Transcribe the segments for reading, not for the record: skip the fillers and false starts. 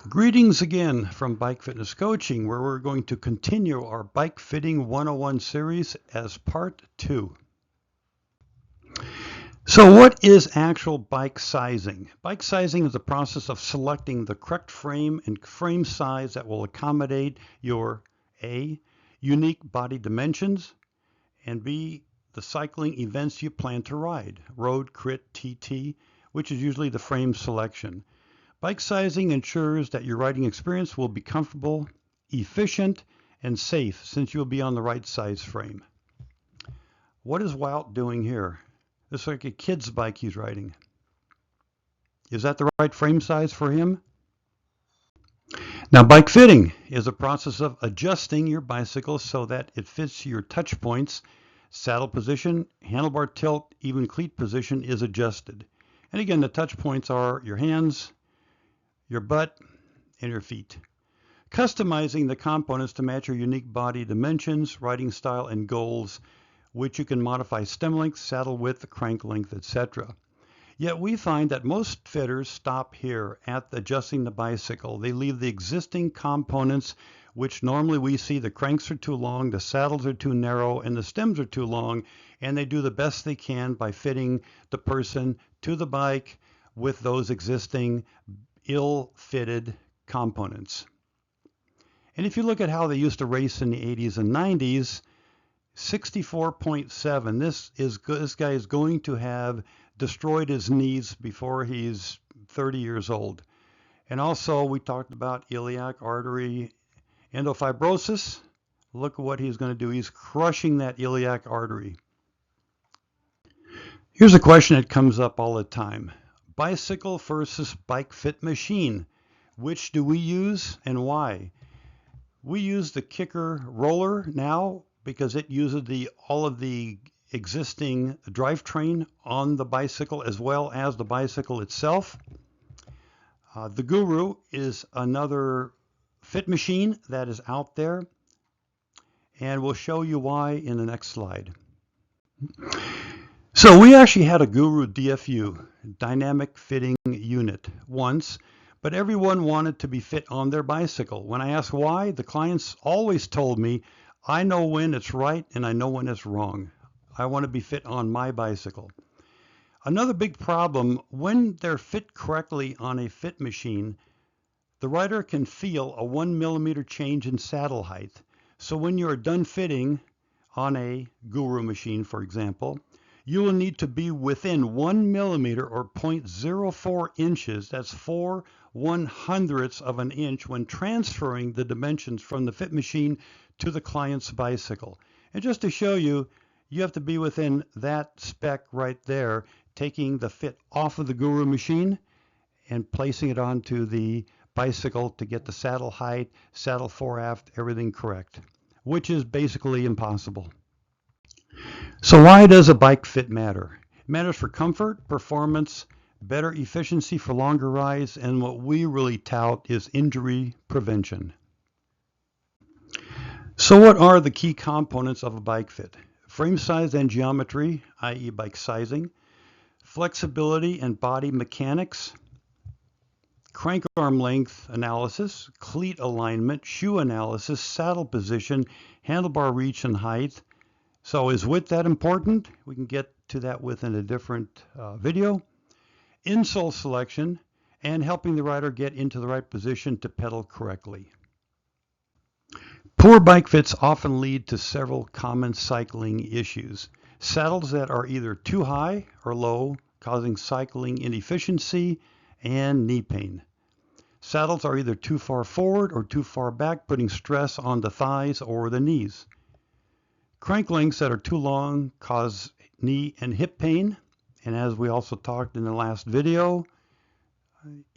Greetings again from Bike Fitness Coaching, where we're going to continue our Bike Fitting 101 series as part 2. So what is actual bike sizing? Bike sizing is the process of selecting the correct frame and frame size that will accommodate your A, unique body dimensions, and B, the cycling events you plan to ride, road, crit, TT, which is usually the frame selection. Bike sizing ensures that your riding experience will be comfortable, efficient, and safe since you'll be on the right size frame. What is Wout doing here? It's like a kid's bike he's riding. Is that the right frame size for him? Now, bike fitting is a process of adjusting your bicycle so that it fits your touch points. Saddle position, handlebar tilt, even cleat position is adjusted. And again, the touch points are your hands, your butt, and your feet. Customizing the components to match your unique body dimensions, riding style, and goals, which you can modify stem length, saddle width, crank length, etc. Yet we find that most fitters stop here at adjusting the bicycle. They leave the existing components, which normally we see the cranks are too long, the saddles are too narrow, and the stems are too long, and they do the best they can by fitting the person to the bike with those existing ill-fitted components. And if you look at how they used to race in the 80s and 90s, 64.7, this guy is going to have destroyed his knees before he's 30 years old. And also we talked about iliac artery endofibrosis. Look at what he's going to do. He's crushing that iliac artery. Here's a question that comes up all the time. Bicycle versus bike fit machine. Which do we use and why? We use the Kicker roller now because it uses all of the existing drivetrain on the bicycle as well as the bicycle itself. The Guru is another fit machine that is out there, and we'll show you why in the next slide. So we actually had a Guru DFU, dynamic fitting unit, once, but everyone wanted to be fit on their bicycle. When I asked why, the clients always told me, I know when it's right and I know when it's wrong. I want to be fit on my bicycle. Another big problem, when they're fit correctly on a fit machine, the rider can feel a 1 millimeter change in saddle height. So when you're done fitting on a Guru machine, for example, you will need to be within 1 millimeter or 0.04 inches, that's 4/100ths of an inch, when transferring the dimensions from the fit machine to the client's bicycle. And just to show you, you have to be within that spec right there, taking the fit off of the Guru machine and placing it onto the bicycle to get the saddle height, saddle fore-aft, everything correct, which is basically impossible. So why does a bike fit matter? It matters for comfort, performance, better efficiency for longer rides, and what we really tout is injury prevention. So what are the key components of a bike fit? Frame size and geometry, i.e. bike sizing, flexibility and body mechanics, crank arm length analysis, cleat alignment, shoe analysis, saddle position, handlebar reach and height. So is width that important? We can get to that within a different video. Insole selection and helping the rider get into the right position to pedal correctly. Poor bike fits often lead to several common cycling issues. Saddles that are either too high or low, causing cycling inefficiency and knee pain. Saddles are either too far forward or too far back, putting stress on the thighs or the knees. Crank lengths that are too long cause knee and hip pain, and as we also talked in the last video,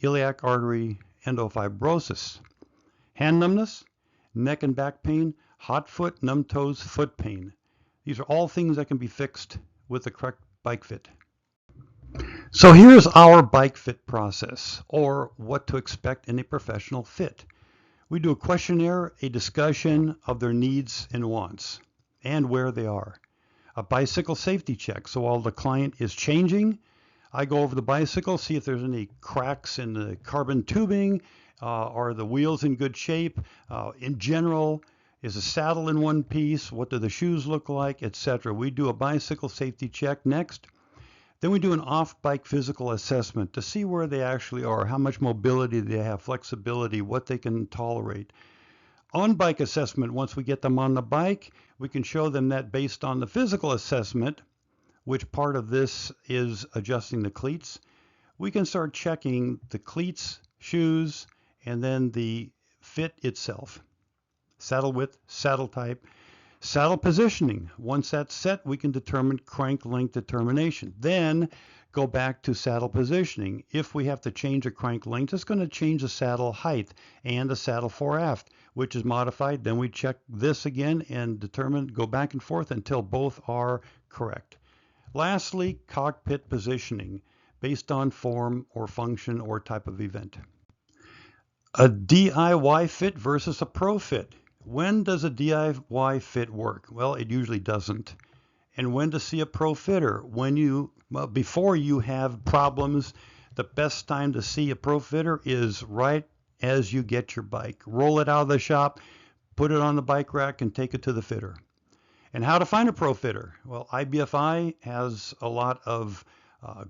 iliac artery endofibrosis. Hand numbness, neck and back pain, hot foot, numb toes, foot pain. These are all things that can be fixed with the correct bike fit. So here's our bike fit process, or what to expect in a professional fit. We do a questionnaire, a discussion of their needs and wants, and where they are. A bicycle safety check. So while the client is changing, I go over the bicycle, see if there's any cracks in the carbon tubing, Are the wheels in good shape? In general, is the saddle in one piece? What do the shoes look like, etc.? We do a bicycle safety check next. Then we do an off-bike physical assessment to see where they actually are, how much mobility they have, flexibility, what they can tolerate. On-bike assessment, once we get them on the bike, we can show them that based on the physical assessment, which part of this is adjusting the cleats, we can start checking the cleats, shoes, and then the fit itself. Saddle width, saddle type, saddle positioning. Once that's set, we can determine crank length determination. Then go back to saddle positioning. If we have to change a crank length, it's going to change the saddle height and the saddle fore-aft, which is modified. Then we check this again and determine, go back and forth until both are correct. Lastly, cockpit positioning based on form or function or type of event. A DIY fit versus a pro fit. When does a DIY fit work? Well, it usually doesn't. And when to see a pro fitter? Before you have problems, the best time to see a pro fitter is right as you get your bike. Roll it out of the shop, put it on the bike rack, and take it to the fitter. And how to find a pro fitter? Well, IBFI has a lot of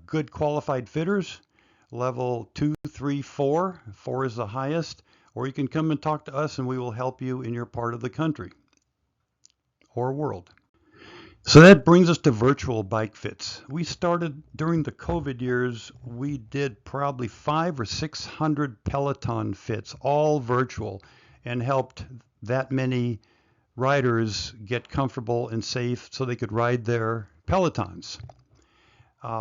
good qualified fitters. Level 2, 3, 4. 4 is the highest. Or you can come and talk to us and we will help you in your part of the country or world. So that brings us to virtual bike fits. We started during the COVID years, we did probably 500 or 600 Peloton fits, all virtual, and helped that many riders get comfortable and safe so they could ride their Pelotons.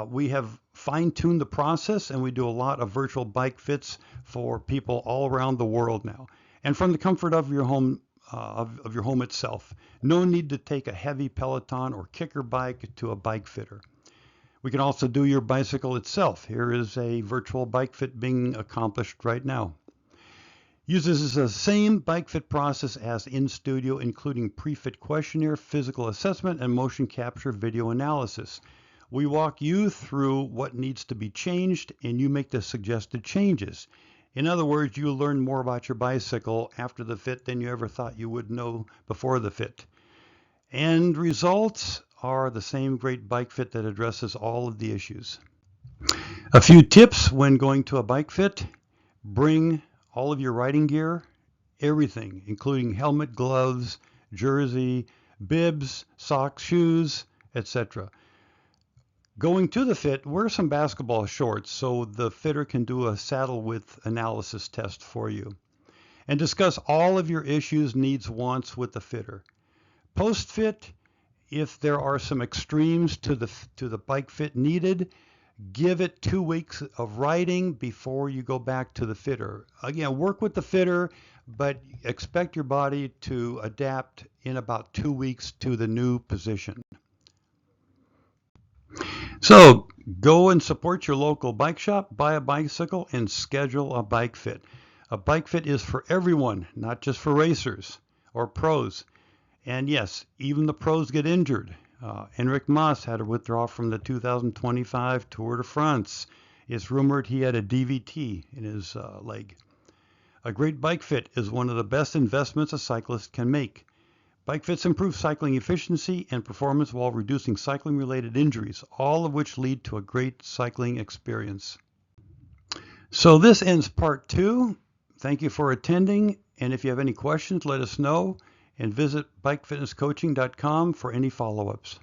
We have fine-tuned the process, and we do a lot of virtual bike fits for people all around the world now, and from the comfort of your home, of your home itself. No need to take a heavy Peloton or kicker bike to a bike fitter. We can also do your bicycle itself. Here is a virtual bike fit being accomplished right now. Uses the same bike fit process as in studio, including pre-fit questionnaire, physical assessment, and motion capture video analysis. We walk you through what needs to be changed, and you make the suggested changes. In other words, you learn more about your bicycle after the fit than you ever thought you would know before the fit. And results are the same great bike fit that addresses all of the issues. A few tips when going to a bike fit: bring all of your riding gear, everything, including helmet, gloves, jersey, bibs, socks, shoes, etc. Going to the fit, wear some basketball shorts so the fitter can do a saddle width analysis test for you. And discuss all of your issues, needs, wants with the fitter. Post-fit, if there are some extremes to the bike fit needed, give it 2 weeks of riding before you go back to the fitter. Again, work with the fitter, but expect your body to adapt in about 2 weeks to the new position. So go and support your local bike shop, buy a bicycle, and schedule a bike fit. A bike fit is for everyone, not just for racers or pros. And yes, even the pros get injured. Enric Mas had to withdraw from the 2025 Tour de France. It's rumored he had a DVT in his leg. A great bike fit is one of the best investments a cyclist can make. Bike fits improve cycling efficiency and performance while reducing cycling-related injuries, all of which lead to a great cycling experience. So this ends part 2. Thank you for attending, and if you have any questions, let us know, and visit bikefitnesscoaching.com for any follow-ups.